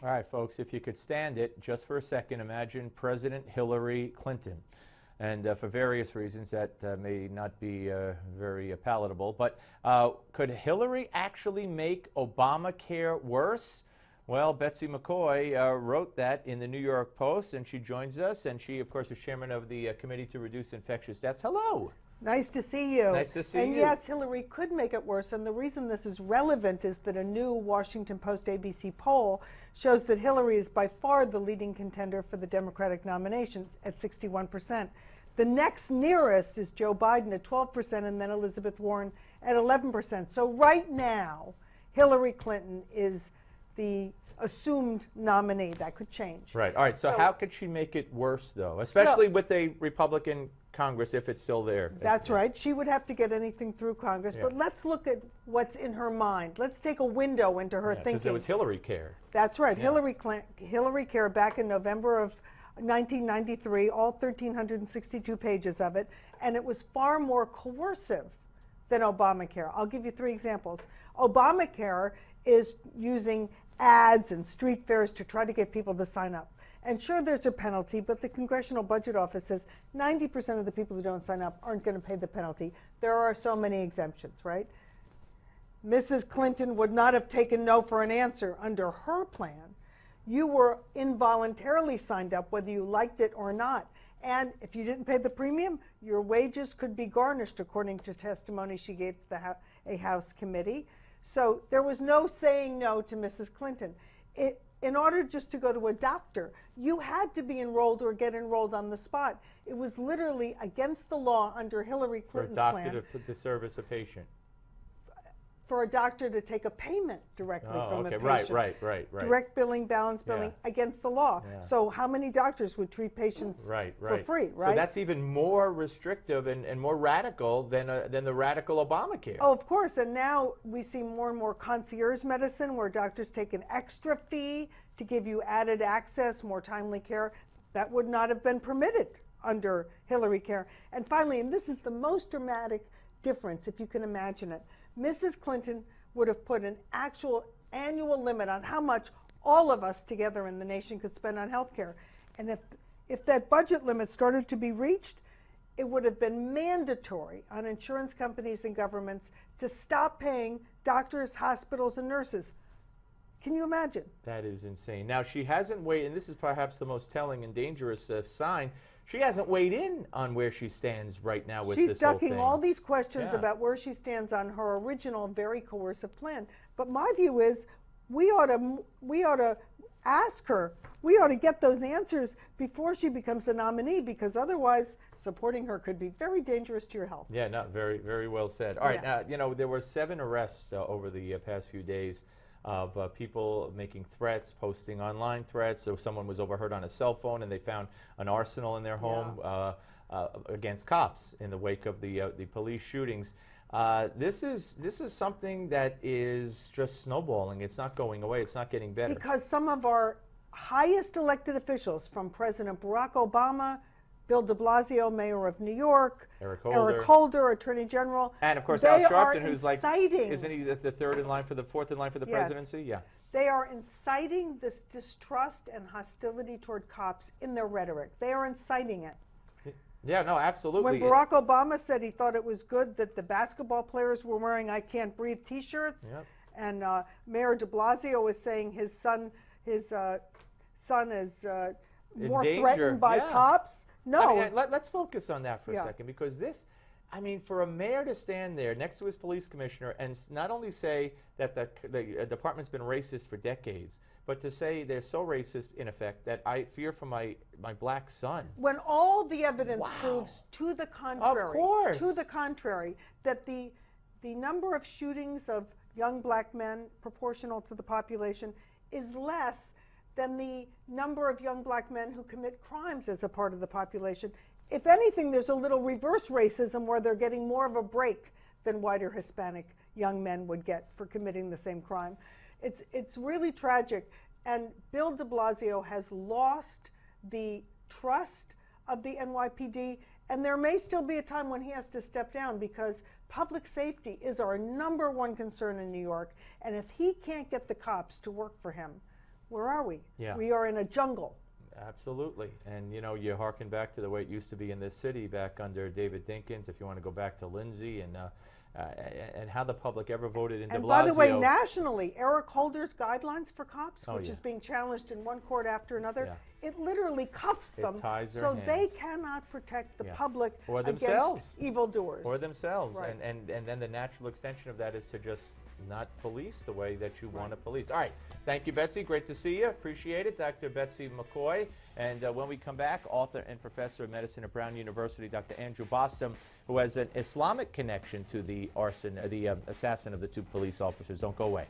All right, folks, if you could stand it just for a second, imagine President Hillary Clinton. And for various reasons, that may not be very palatable. But could Hillary actually make Obamacare worse? Well, Betsy McCaughey wrote that in the New York Post, and she joins us. And she, of course, is chairman of the Committee to Reduce Infectious Deaths. Hello. Nice to see you. Nice to see you. And yes, Hillary could make it worse. And the reason this is relevant is that a new Washington Post ABC poll shows that Hillary is by far the leading contender for the Democratic nomination at 61%. The next nearest is Joe Biden at 12%, and then Elizabeth Warren at 11%. So right now, Hillary Clinton is the assumed nominee. That could change. Right. All right. So how could she make it worse, though, especially with a Republican Congress, if it's still there? That's right. She would have to get anything through Congress. Yeah. But let's look at what's in her mind. Let's take a window into her thinking. Because it was Hillary Care. That's right. Yeah. Hillary Care back in November of 1993, all 1,362 pages of it, and it was far more coercive than Obamacare. I'll give you 3 examples. Obamacare is using ads and street fairs to try to get people to sign up. And sure, there's a penalty, but the Congressional Budget Office says 90% of the people who don't sign up aren't going to pay the penalty. There are so many exemptions, right? Mrs. Clinton would not have taken no for an answer under her plan. You were involuntarily signed up whether you liked it or not. And if you didn't pay the premium, your wages could be garnished, according to testimony she gave to a House committee. So there was no saying no to Mrs. Clinton. In order just to go to a doctor, you had to be enrolled or get enrolled on the spot. It was literally against the law under Hillary Clinton's plan. For a doctor to put to service a patient. For a doctor to take a payment directly from a patient. Right. Direct billing, balance billing, against the law. Yeah. So how many doctors would treat patients for free, right? So that's even more restrictive and more radical than the radical Obamacare. Oh, of course. And now we see more and more concierge medicine where doctors take an extra fee to give you added access, more timely care. That would not have been permitted under Hillary Care. And finally, and this is the most dramatic difference, if you can imagine it, Mrs. Clinton would have put an actual annual limit on how much all of us together in the nation could spend on health care. And if that budget limit started to be reached, it would have been mandatory on insurance companies and governments to stop paying doctors, hospitals, and nurses. Can you imagine? That is insane. Now, she hasn't weighed, and this is perhaps the most telling and dangerous sign, she hasn't weighed in on where she stands right now with this whole thing. She's ducking all these questions about where she stands on her original, very coercive plan. But my view is we ought to ask her, we ought to get those answers before she becomes a nominee, because otherwise supporting her could be very dangerous to your health. Yeah, no, very, very well said. All right, now, you know, there were 7 arrests over the past few days of people making threats, posting online threats. So someone was overheard on a cell phone, and they found an arsenal in their home against cops in the wake of the police shootings. This is something that is just snowballing. It's not going away. It's not getting better. Because some of our highest elected officials, from President Barack Obama, Bill de Blasio, mayor of New York, Eric Holder, Attorney General, and of course Al Sharpton, who's like, isn't he the fourth in line for the presidency? Yeah. They are inciting this distrust and hostility toward cops in their rhetoric. They are inciting it. Yeah, no, absolutely. When Barack Obama said he thought it was good that the basketball players were wearing "I Can't Breathe" T-shirts, and Mayor de Blasio was saying his son is more threatened by cops. No. I mean, let's focus on that for a second, because this, I mean, for a mayor to stand there next to his police commissioner and not only say that the department's been racist for decades, but to say they're so racist, in effect, that I fear for my black son. When all the evidence proves to the contrary, that the number of shootings of young black men proportional to the population is less than the number of young black men who commit crimes as a part of the population. If anything, there's a little reverse racism where they're getting more of a break than white or Hispanic young men would get for committing the same crime. It's really tragic. And Bill de Blasio has lost the trust of the NYPD, and there may still be a time when he has to step down, because public safety is our #1 concern in New York. And if he can't get the cops to work for him, Where are we? Yeah. We are in a jungle. Absolutely. And, you know, you harken back to the way it used to be in this city back under David Dinkins, if you want to go back to Lindsay, and how the public ever voted in de Blasio. And by the way, nationally, Eric Holder's guidelines for cops, Oh, which yeah. is being challenged in one court after another, Yeah. it literally cuffs It them ties their so they hands. cannot protect the Yeah. public Or themselves. against evildoers. Or themselves. Right. And then the natural extension of that is to just not police the way that you want to police. All right. Thank you, Betsy. Great to see you. Appreciate it. Dr. Betsy McCaughey. And when we come back, author and professor of medicine at Brown University, Dr. Andrew Bostom, who has an Islamic connection to the assassin of the two police officers. Don't go away.